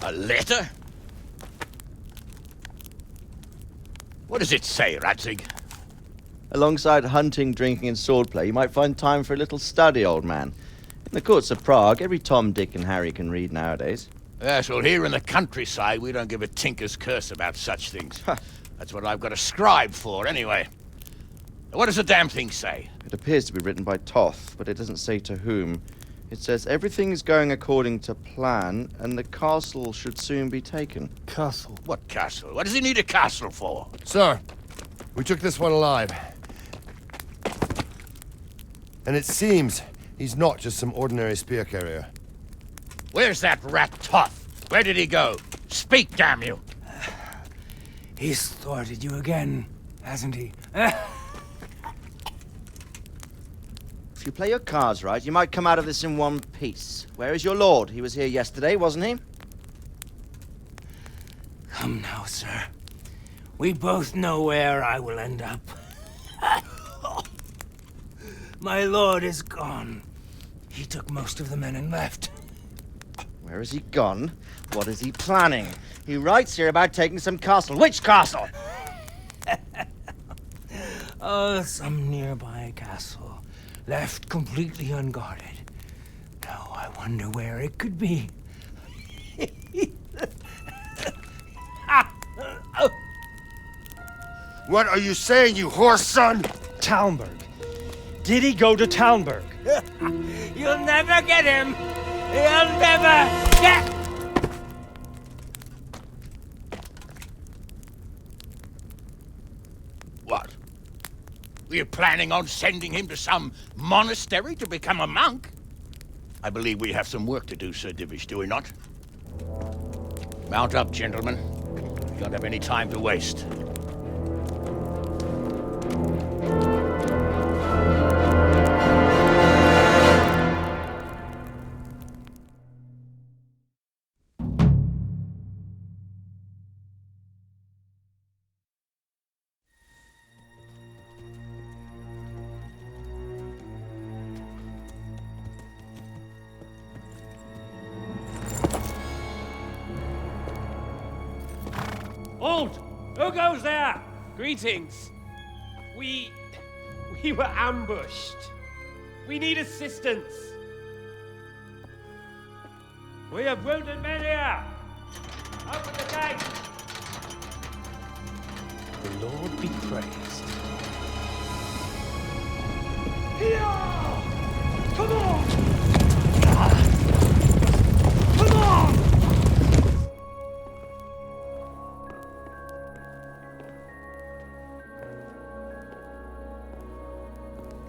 A letter? What does it say, Radzig? Alongside hunting, drinking, and swordplay, you might find time for a little study, old man. In the courts of Prague, every Tom, Dick, and Harry can read nowadays. Yes, well, here in the countryside, we don't give a tinker's curse about such things. That's what I've got a scribe for, anyway. What does the damn thing say? It appears to be written by Toth, but it doesn't say to whom. It says everything is going according to plan, and the castle should soon be taken. Castle? What castle? What does he need a castle for? Sir, we took this one alive. And it seems he's not just some ordinary spear carrier. Where's that rat Toth? Where did he go? Speak, damn you! He's thwarted you again, hasn't he? If you play your cards right, you might come out of this in one piece. Where is your lord? He was here yesterday, wasn't he? Come now, sir. We both know where I will end up. My lord is gone. He took most of the men and left. Where has he gone? What is he planning? He writes here about taking some castle. Which castle? Oh, some nearby castle. Left completely unguarded. Now I wonder where it could be. What are you saying, you horse son? Talmberg. Did he go to Talmberg? You'll never get him! You'll never get... What? We're planning on sending him to some monastery to become a monk? I believe we have some work to do, Sir Divish, do we not? Mount up, gentlemen. We don't have any time to waste. Halt! Who goes there? Greetings. We were ambushed. We need assistance. We have wounded men here. Open the gate. The Lord be praised. Here! Come on! Come on!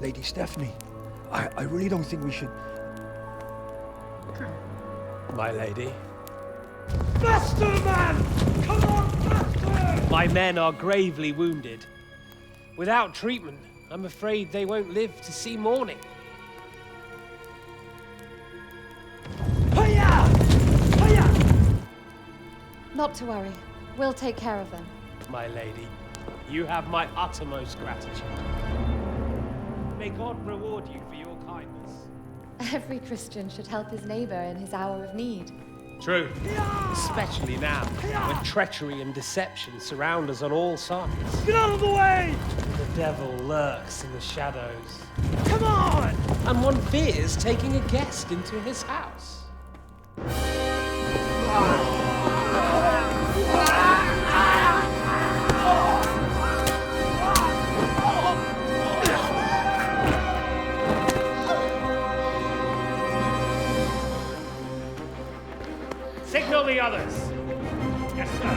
Lady Stephanie, I really don't think we should... My lady. Faster, man! Come on, faster! My men are gravely wounded. Without treatment, I'm afraid they won't live to see morning. Hiya! Hiya! Not to worry. We'll take care of them. My lady, you have my uttermost gratitude. May God reward you for your kindness. Every Christian should help his neighbor in his hour of need. True. Especially now, when treachery and deception surround us on all sides. Get out of the way! The devil lurks in the shadows. Come on! And one fears taking a guest into his house. Signal the others. Yes, sir.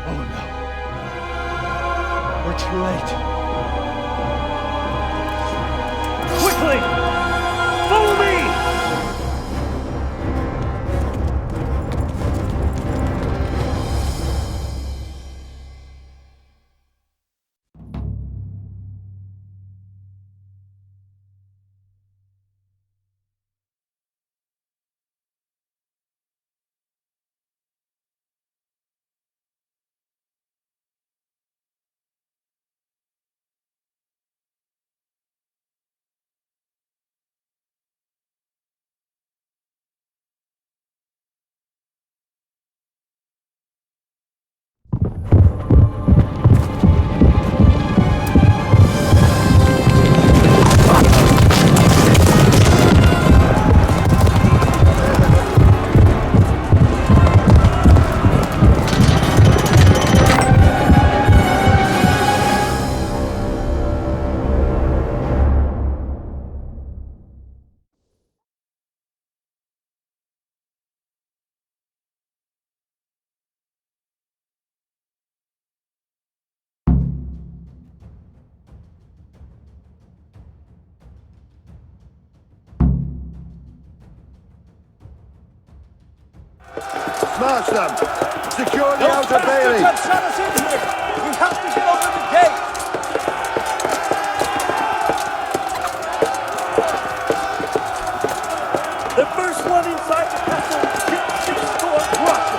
Oh no. We're too late. Quickly! Follow me! Smash them! Secure the Those outer bastards bailey! have shut us in here! We have to get over the gate! The first one inside the castle gets 6 score crushed.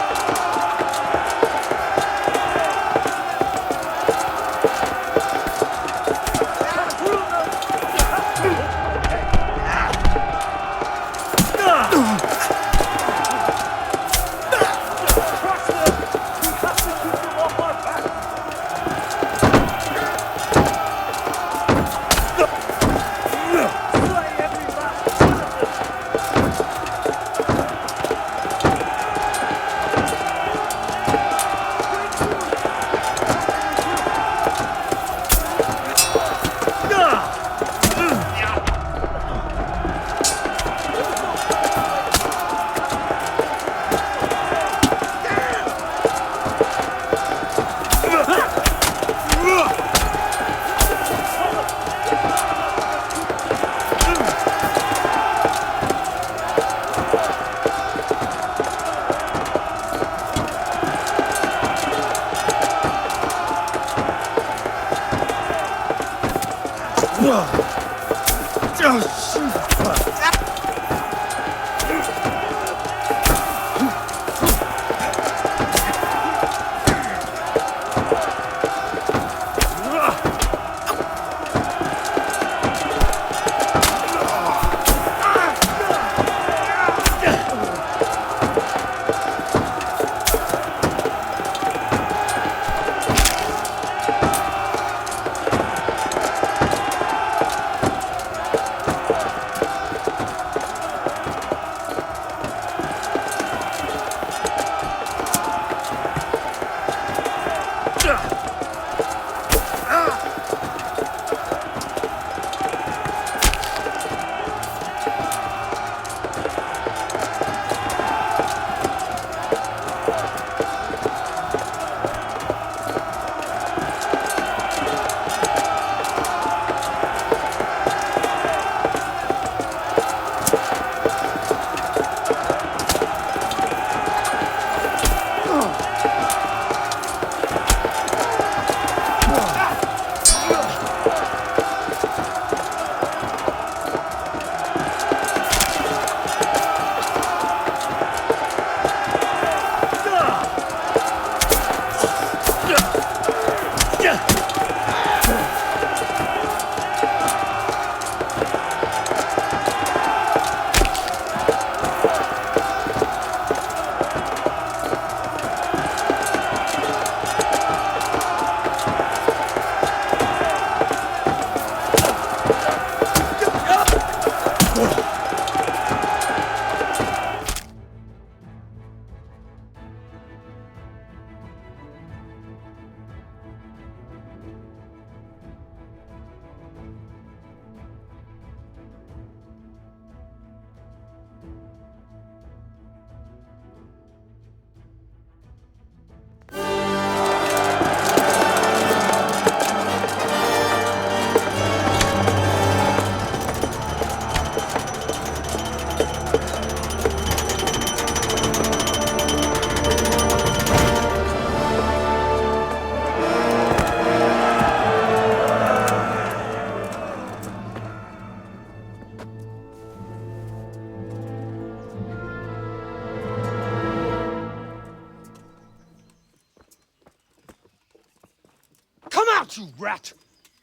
out, you rat!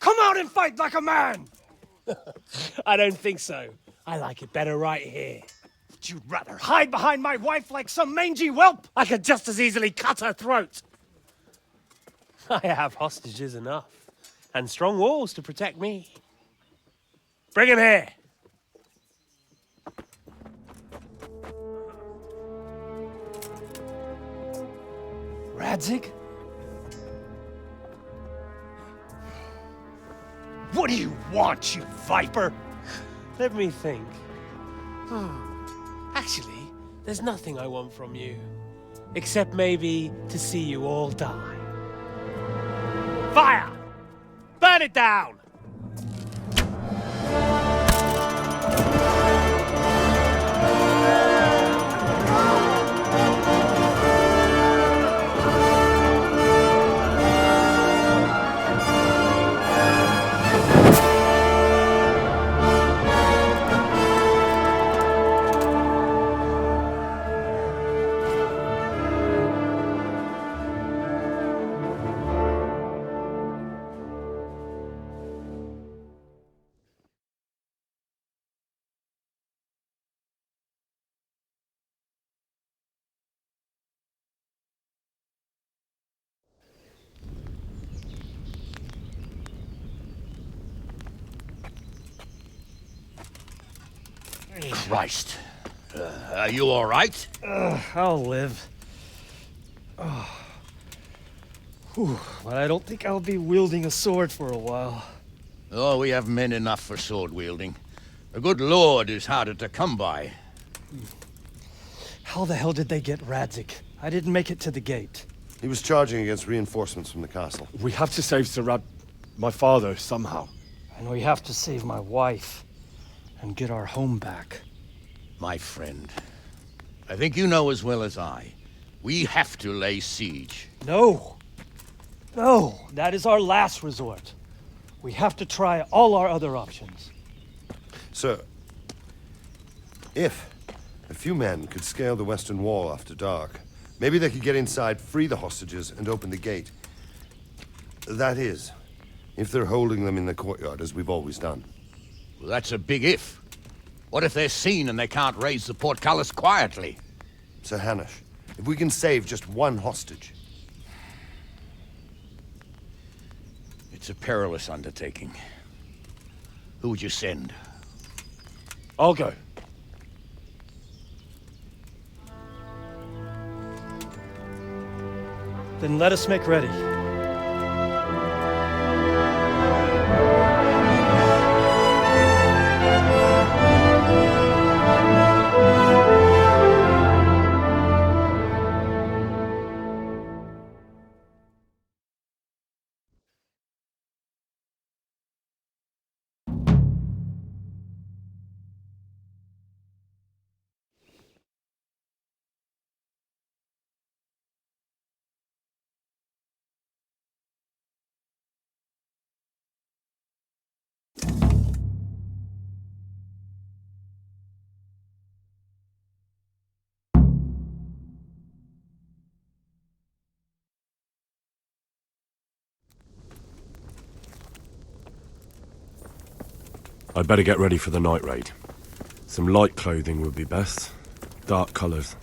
Come out and fight like a man! I don't think so. I like it better right here. Would you rather hide behind my wife like some mangy whelp? I could just as easily cut her throat. I have hostages enough, and strong walls to protect me. Bring him here. Radzig? What do you want, you viper? Let me think. Actually, there's nothing I want from you. Except maybe to see you all die. Fire! Burn it down! Christ. Are you all right? I'll live. Oh. Whew. But I don't think I'll be wielding a sword for a while. Oh, we have men enough for sword wielding. The good Lord is harder to come by. How the hell did they get Radzik? I didn't make it to the gate. He was charging against reinforcements from the castle. We have to save Sir my father, somehow. And we have to save my wife and get our home back. My friend, I think you know as well as I. We have to lay siege. No! No! That is our last resort. We have to try all our other options. Sir, if a few men could scale the western wall after dark, maybe they could get inside, free the hostages, and open the gate. That is, if they're holding them in the courtyard, as we've always done. Well, that's a big if. What if they're seen and they can't raise the portcullis quietly? Sir Hanush, if we can save just one hostage. It's a perilous undertaking. Who would you send? I'll go. Then let us make ready. I'd better get ready for the night raid. Some light clothing would be best. Dark colours.